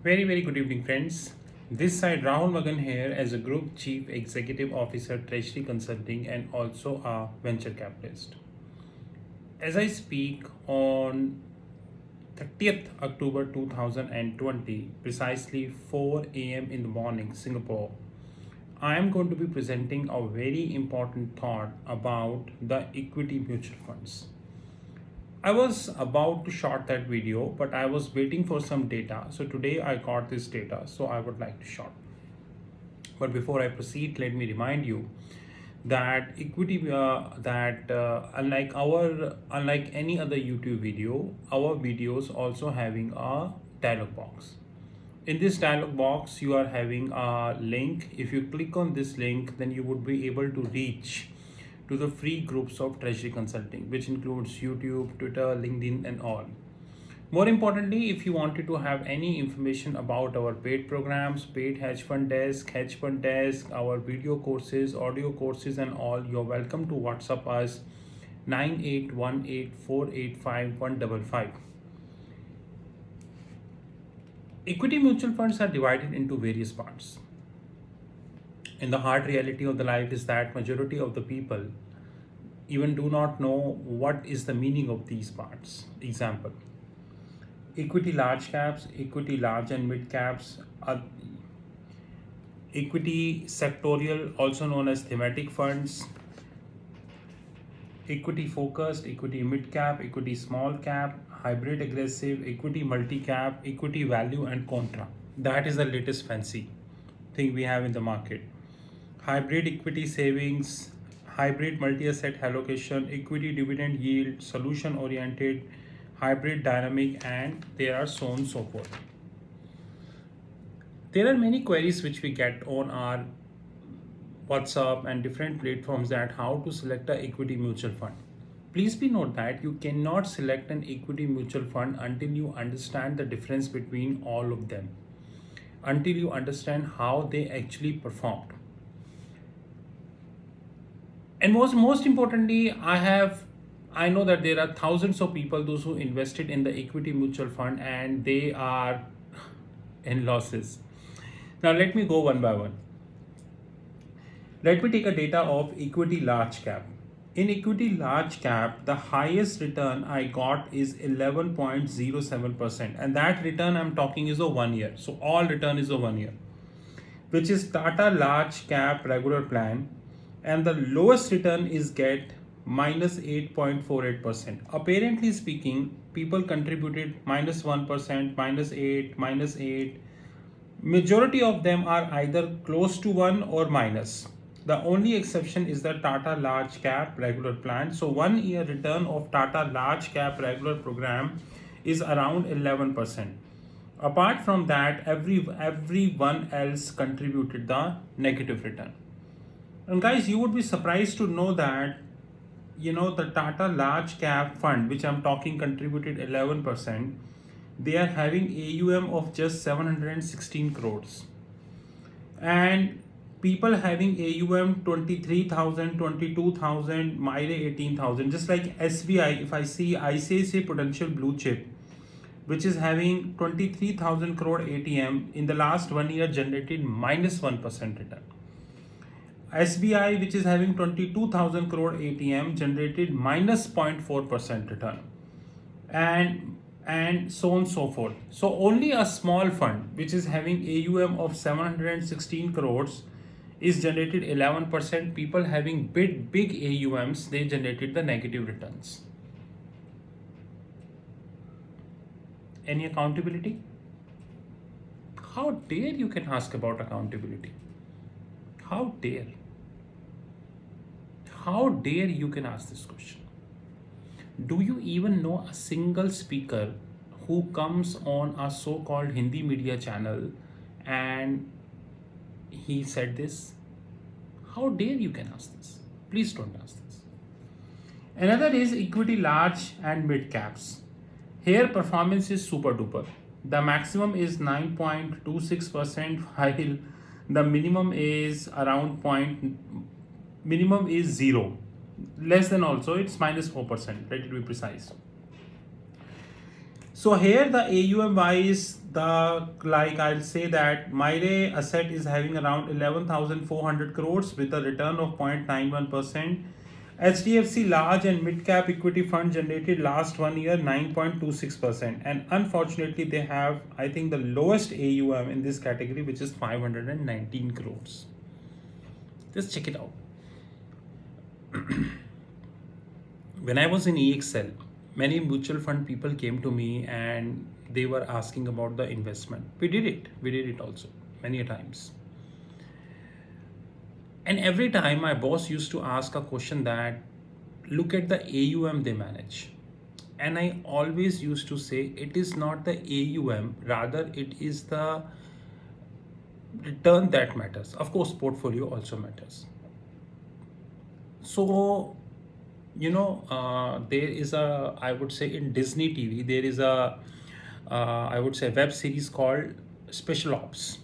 Very good evening, friends. This side Rahul Magan here as a Group Chief Executive Officer, Treasury Consulting, and also a venture capitalist. As I speak on 30th October 2020, precisely 4 a.m. in the morning, Singapore, I am going to be presenting a very important thought about the equity mutual funds. I was about to short that video, but I was waiting for some data. So today I got this data, so I would like to short. But before I proceed, let me remind you that unlike any other YouTube video, our videos also having a dialog box. In this dialog box, you are having a link. If you click on this link, then you would be able to reach to the free groups of Treasury Consulting, which includes YouTube, Twitter, LinkedIn, and all. More importantly, if you wanted to have any information about our paid programs, paid hedge fund desk, our video courses, audio courses, and all, you're welcome to WhatsApp us 9818485155. Equity mutual funds are divided into various parts. And the hard reality of the life is that majority of the people even do not know what is the meaning of these parts. Example, equity large caps, equity large and mid caps, equity sectorial, also known as thematic funds, equity focused, equity mid cap, equity small cap, hybrid aggressive, equity multi cap, equity value, and contra. That is the latest fancy thing we have in the market. Hybrid equity savings, hybrid multi asset allocation, equity dividend yield, solution oriented, hybrid dynamic, and there are so on and so forth. There are many queries which we get on our WhatsApp and different platforms that how to select an equity mutual fund. Please be note that you cannot select an equity mutual fund until you understand the difference between all of them, until you understand how they actually performed. And most importantly, I know that there are thousands of people those who invested in the equity mutual fund and they are in losses. Now let me go one by one. Let me take a data of equity large cap. In equity large cap, the highest return I got is 11.07%, and that return I'm talking is a 1 year. So all return is a 1 year, which is Tata large cap regular plan, and the lowest return is get minus 8.48%. Apparently speaking, people contributed minus 1%, minus 8, minus 8. Majority of them are either close to 1 or minus. The only exception is the Tata large cap regular plan. So 1 year return of Tata large cap regular program is around 11%. Apart from that, everyone else contributed the negative return. And guys, you would be surprised to know that the Tata large cap fund, which I'm talking, contributed 11%. They are having AUM of just 716 crores, and people having AUM 23,000, 22,000, Mile 18,000. Just like SBI, if I see ICICI Prudential Blue Chip, which is having 23,000 crore ATM, in the last 1 year generated minus 1% return. SBI, which is having 22,000 crore ATM, generated minus 0.4% return, and so on and so forth. So only a small fund which is having AUM of 716 crores is generated 11%. People having big AUMs, they generated the negative returns. Any accountability? How dare you can ask about accountability? How dare? How dare you can ask this question? Do you even know a single speaker who comes on a so-called Hindi media channel and he said this? How dare you can ask this? Please don't ask this. Another is equity large and mid caps. Here performance is super duper. The maximum is 9.26%, while the minimum is minimum is 0. Less than also it's minus 4%, right, to be precise. So here the AUM wise, the like I'll say that Myre asset is having around 11,400 crores with a return of 0.91%. HDFC large and mid cap equity fund generated last 1 year 9.26%, and unfortunately they have, I think, the lowest AUM in this category, which is 519 crores. Just check it out. When I was in EXL, many mutual fund people came to me and they were asking about the investment. We did it also many a times. And every time my boss used to ask a question that, look at the AUM they manage. And I always used to say it is not the AUM, rather it is the return that matters. Of course, portfolio also matters. So, there is a, I would say in Disney TV, there is a, I would say, web series called Special Ops.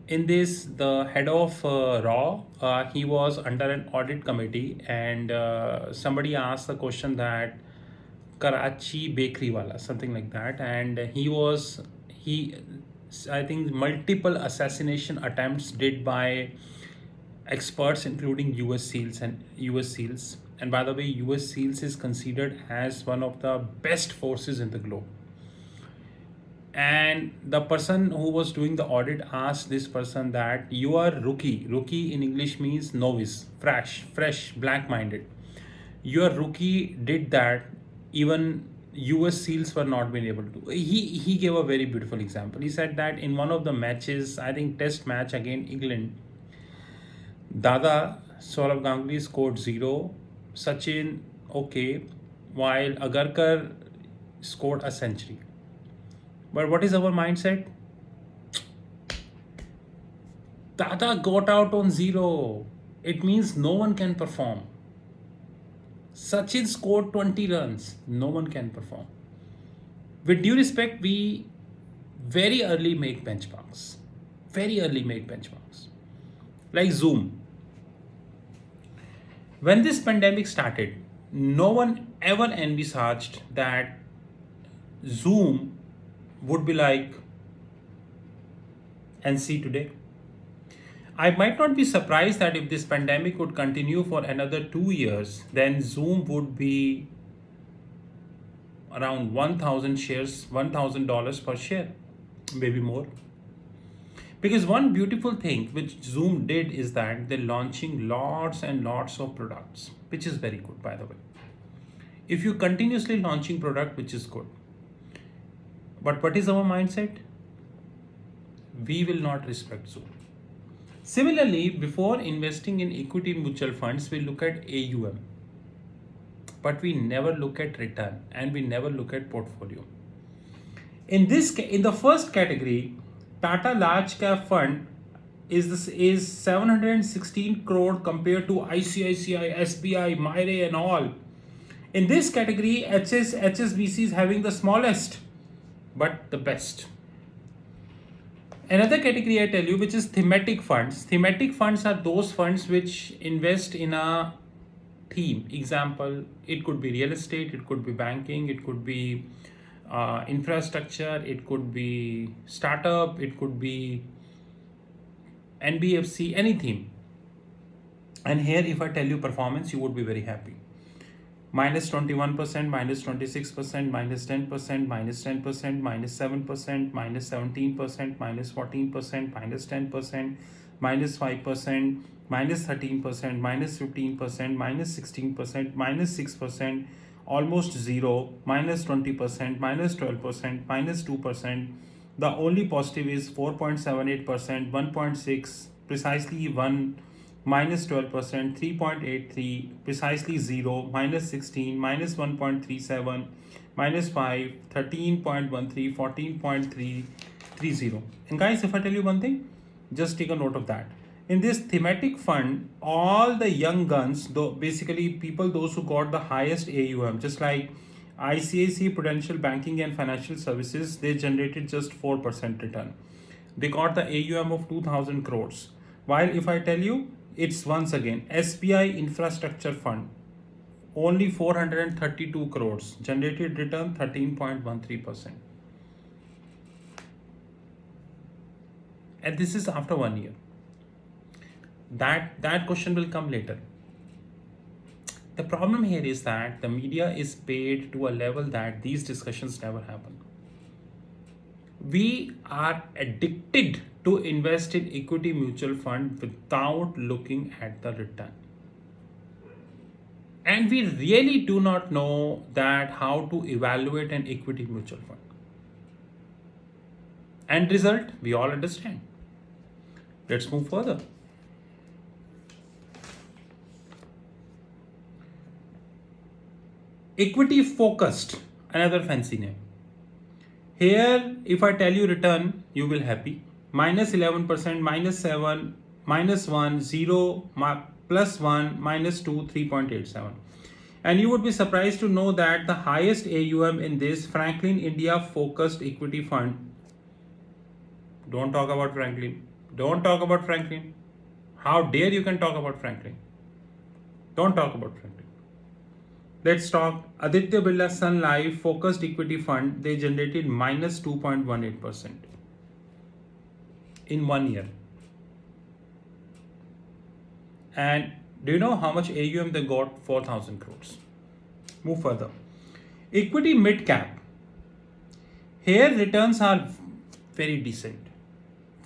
In this, the head of Raw, he was under an audit committee, and somebody asked the question that Karachi bakery wala, something like that, and he, I think, multiple assassination attempts did by experts, including US SEALs and US SEALs. And by the way, US SEALs is considered as one of the best forces in the globe. And the person who was doing the audit asked this person that, you are rookie in English means novice, fresh, blank minded. Your rookie did that, even US SEALs were not been able to. He gave a very beautiful example. He said that in one of the matches, I think test match against England, Dada Saurav Ganguly scored 0, Sachin okay, while Agarkar scored a century. But what is our mindset? Dada got out on 0. It means no one can perform. Sachin scored 20 runs. No one can perform. With due respect, we very early make benchmarks. Like Zoom. When this pandemic started, no one ever envisaged that Zoom would be like NC today. I might not be surprised that if this pandemic would continue for another 2 years, then Zoom would be around 1,000 shares, $1,000 per share, maybe more. Because one beautiful thing which Zoom did is that they're launching lots and lots of products, which is very good, by the way. If you continuously launching product, which is good. But what is our mindset? We will not respect Zoom. Similarly, before investing in equity mutual funds, we look at AUM. But we never look at return, and we never look at portfolio. In the first category, Tata Large Cap Fund is 716 crore compared to ICICI, SBI, Myre and all. In this category, HSBC is having the smallest but the best. Another category I tell you, which is thematic funds. Thematic funds are those funds which invest in a theme. Example, it could be real estate, it could be banking, it could be infrastructure, it could be startup, it could be NBFC, anything. And here, if I tell you performance, you would be very happy. Minus 21%, minus 26%, minus 10%, minus 10%, minus 7%, minus 17%, minus 14%, minus 10%, minus 5%, minus 13%, minus 15%, minus 16%, minus 6%, almost 0, minus 20%, minus 12%, minus 2%. The only positive is 4.78%, 1.6, precisely 1, minus 12%, 3.83, precisely 0, minus 16, minus 1.37, minus 5, 13.13, 14.330. And guys, if I tell you one thing, just take a note of that. In this thematic fund, all the young guns, though basically people those who got the highest AUM, just like ICICI Prudential Banking and Financial Services, they generated just 4% return. They got the AUM of 2,000 crores. While if I tell you, it's once again SBI Infrastructure Fund, only 432 crores, generated return 13.13%. And this is after 1 year. That question will come later. The problem here is that the media is paid to a level that these discussions never happen. We are addicted to invest in equity mutual fund without looking at the return. And we really do not know that how to evaluate an equity mutual fund. End result, we all understand. Let's move further. Equity focused, another fancy name. Here, if I tell you return, you will happy. Minus 11%, minus 7, minus 1, 0, plus 1, minus 2, 3.87. And you would be surprised to know that the highest AUM in this Franklin India focused equity fund. Don't talk about Franklin. Don't talk about Franklin. How dare you can talk about Franklin? Don't talk about Franklin. Let's talk Aditya Birla Sun Life focused equity fund. They generated minus 2.18% in 1 year. And do you know how much AUM they got? 4,000 crores. Move further. Equity mid cap. Here returns are very decent.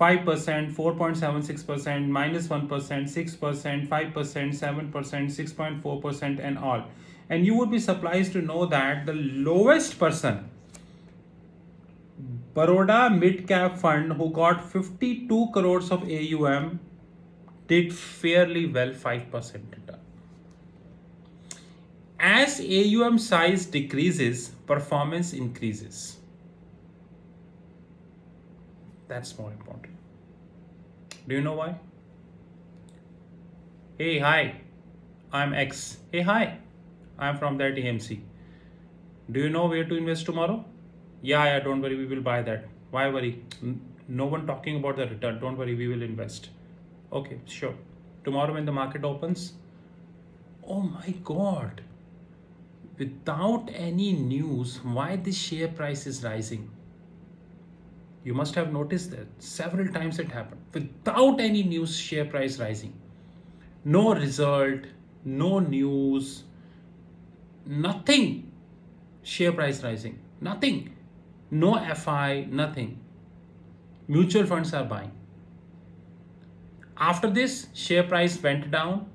5%, 4.76%, minus 1%, 6%, 5%, 7%, 6.4%, and all. And you would be surprised to know that the lowest person, Baroda Mid Cap Fund, who got 52 crores of AUM, did fairly well, 5% return. As AUM size decreases, performance increases. That's more important. Do you know why? Hey, hi, I'm X. Hey, hi, I'm from that AMC. Do you know where to invest tomorrow? Yeah, don't worry, we will buy that. Why worry? No one talking about the return. Don't worry, we will invest. Okay, sure. Tomorrow when the market opens, oh my God, without any news, why this share price is rising? You must have noticed that several times it happened. Without any news, share price rising. No result, no news, nothing. Share price rising. Nothing. No FI, nothing. Mutual funds are buying. After this, share price went down.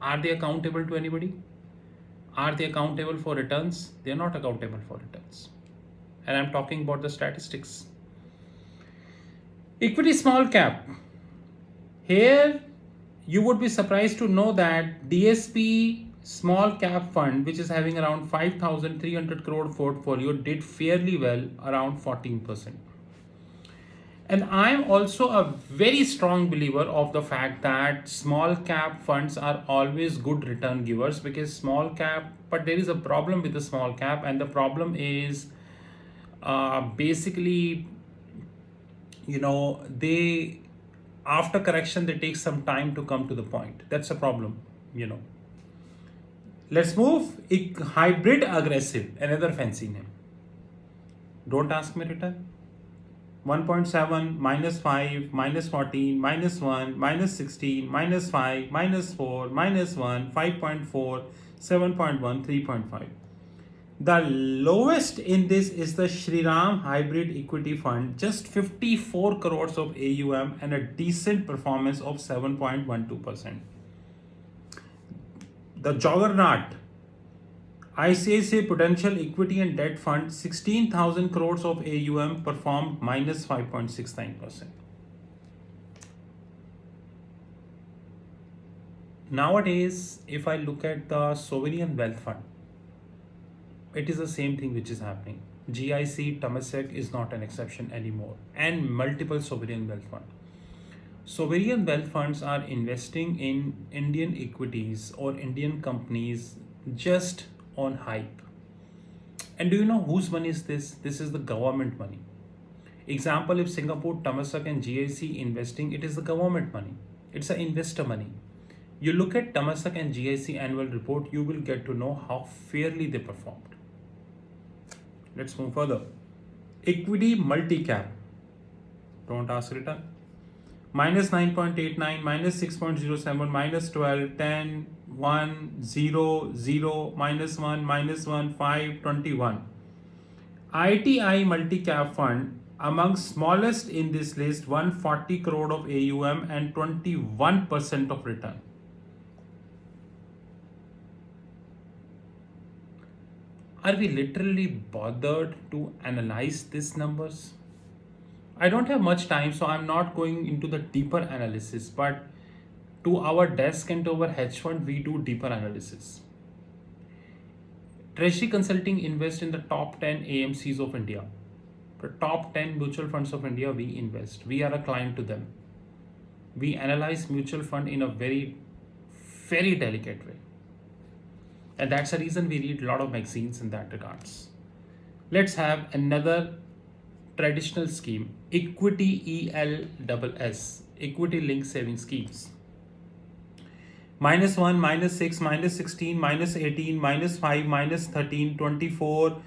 Are they accountable to anybody? Are they accountable for returns? They are not accountable for returns. And I'm talking about the statistics. Equity small cap. Here, you would be surprised to know that DSP small cap fund, which is having around 5,300 crore portfolio, did fairly well, around 14%. And I'm also a very strong believer of the fact that small cap funds are always good return givers, because small cap, but there is a problem with the small cap, and the problem is basically, they, after correction, they take some time to come to the point. That's a problem. Let's move. Hybrid aggressive, another fancy name. Don't ask me return. 1.7, minus 5, minus 14, minus 1, minus 16, minus 5, minus 4, minus 1, 5.4, 7.1, 3.5. The lowest in this is the Shriram Hybrid Equity Fund, just 54 crores of AUM and a decent performance of 7.12%. The juggernaut, ICICI Prudential Equity and Debt Fund, 16,000 crores of AUM, performed minus 5.69%. Nowadays, if I look at the Sovereign Wealth Fund, it is the same thing which is happening. GIC, Temasek is not an exception anymore, and multiple sovereign wealth funds. Sovereign wealth funds are investing in Indian equities or Indian companies just on hype. And do you know whose money is this? This is the government money. Example, if Singapore, Temasek and GIC investing, it is the government money. It's an investor money. You look at Temasek and GIC annual report, you will get to know how fairly they performed. Let's move further. Equity multi-cap. Don't ask return. minus 9.89, minus 6.07, minus 12, 10, 1, 0, 0, minus 1, minus 1, 5, 21. ITI Multi-Cap Fund among smallest in this list, 140 crore of AUM and 21% of return. Are we literally bothered to analyze these numbers? I don't have much time, so I'm not going into the deeper analysis, but to our desk and to our hedge fund, we do deeper analysis. Treasury Consulting invest in the top 10 AMCs of India. The top 10 mutual funds of India, we invest. We are a client to them. We analyze mutual fund in a very, very delicate way. And that's the reason we read a lot of magazines in that regards. Let's have another traditional scheme, equity ELSS, equity linked saving schemes. Minus 1, minus 6, minus 16, minus 18, minus 5, minus 13, 24,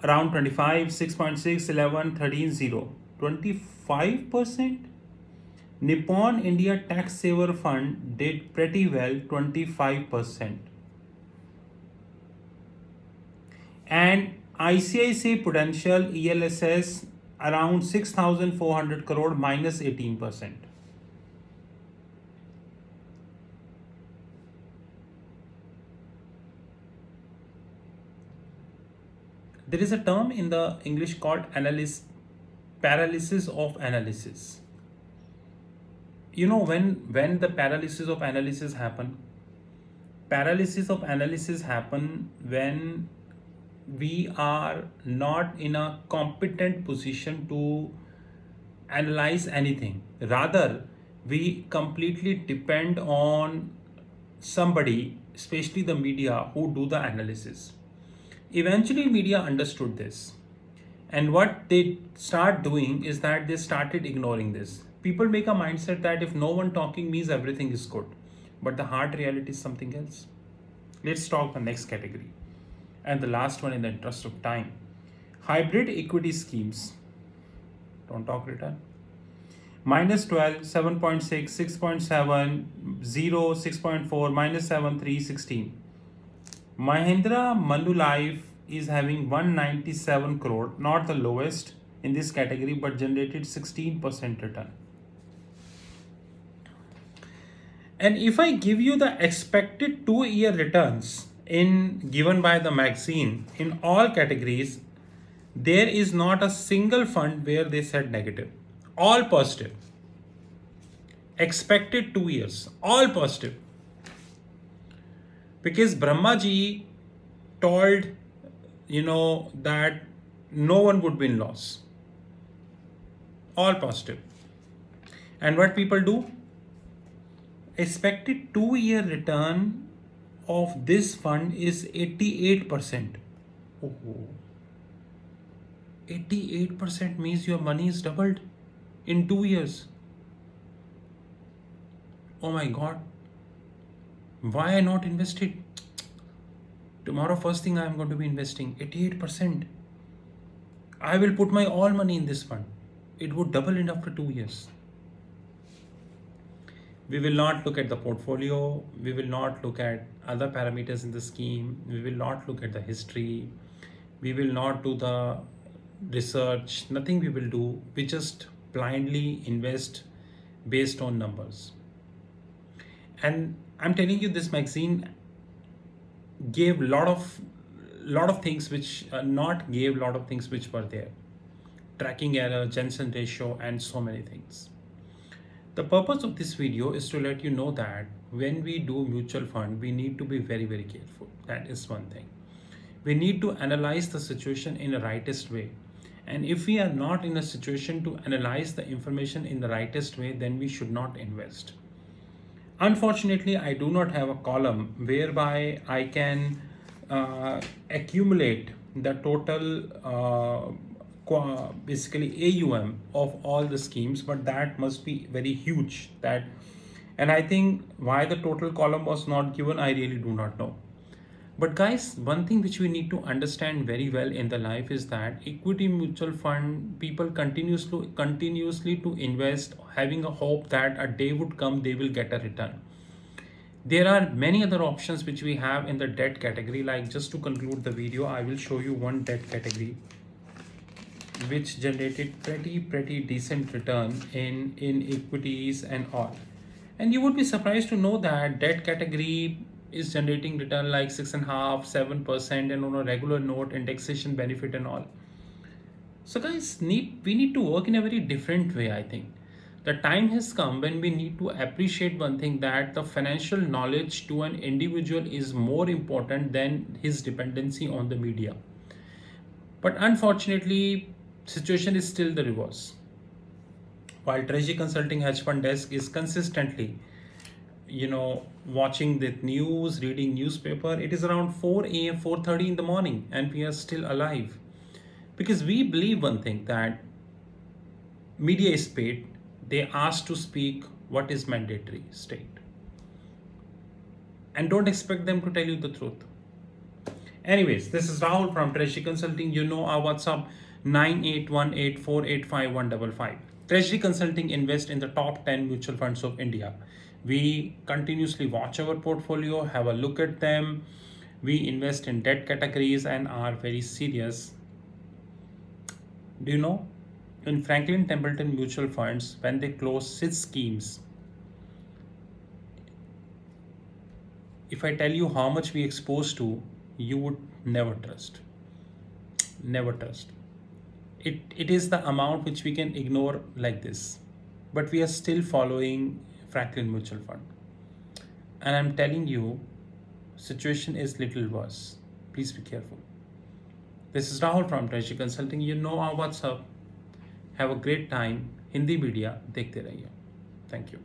around 25, 6.6, 11, 13, 0. 25%? Nippon India Tax Saver Fund did pretty well, 25%. And ICICI Prudential ELSS around 6,400 crore, minus 18%. There is a term in the English called paralysis of analysis. You know, when the paralysis of analysis happen when we are not in a competent position to analyze anything. Rather, we completely depend on somebody, especially the media, who do the analysis. Eventually, media understood this. And what they start doing is that they started ignoring this. People make a mindset that if no one talking means everything is good. But the hard reality is something else. Let's talk the next category. And the last one in the interest of time. Hybrid equity schemes. Don't talk return. Minus 12, 7.6, 6.7, 0, 6.4, minus 7, 3, 16. Mahindra Manulife is having 197 crore, not the lowest in this category, but generated 16% return. And if I give you the expected 2-year returns given by the magazine in all categories, there is not a single fund where they said negative. All positive. Expected 2 years, all positive. Because Brahmaji told, that no one would be in loss. All positive. And what people do? Expected 2-year return of this fund is 88%. Oh, 88% means your money is doubled in 2 years. Oh my God. Why I not invested? Tomorrow first thing I am going to be investing 88%. I will put my all money in this fund. It would double in after 2 years. We will not look at the portfolio. We will not look at other parameters in the scheme. We will not look at the history. We will not do the research. Nothing we will do. We just blindly invest based on numbers. And I'm telling you, this magazine gave lot of things which gave lot of things which were there. Tracking error, Jensen ratio, and so many things. The purpose of this video is to let you know that when we do mutual fund, we need to be very, very careful. That is one thing. We need to analyze the situation in the rightest way. And if we are not in a situation to analyze the information in the rightest way, then we should not invest. Unfortunately, I do not have a column whereby I can accumulate the total basically AUM of all the schemes, but that must be very huge. And I think why the total column was not given, I really do not know. But guys, one thing which we need to understand very well in the life is that equity mutual fund people continuously to invest, having a hope that a day would come they will get a return. There are many other options which we have in the debt category. Like, just to conclude the video, I will show you one debt category which generated pretty decent return in equities and all. And you would be surprised to know that debt category is generating return like 6.5 7%, and on a regular note indexation benefit and all. So guys, we need to work in a very different way. I think the time has come when we need to appreciate one thing, that the financial knowledge to an individual is more important than his dependency on the media. But unfortunately, situation is still the reverse. While Treasury Consulting Hedge Fund Desk is consistently, watching the news, reading newspaper, it is around 4 a.m., 4:30 in the morning, and we are still alive. Because we believe one thing, that media is paid, they asked to speak what is mandatory state. And don't expect them to tell you the truth. Anyways, this is Rahul from Treasury Consulting. You know our WhatsApp 9818485155. Treasury Consulting invest in the top 10 mutual funds of India. We continuously watch our portfolio, have a look at them. We invest in debt categories and are very serious. Do you know, in Franklin Templeton mutual funds, when they close 6 schemes, if I tell you how much we exposed to, you would never trust. Never trust. It is the amount which we can ignore like this. But we are still following Franklin Mutual Fund. And I'm telling you, situation is little worse. Please be careful. This is Rahul from Treasury Consulting. You know our WhatsApp. Have a great time. Hindi media देखते रहिए. Thank you.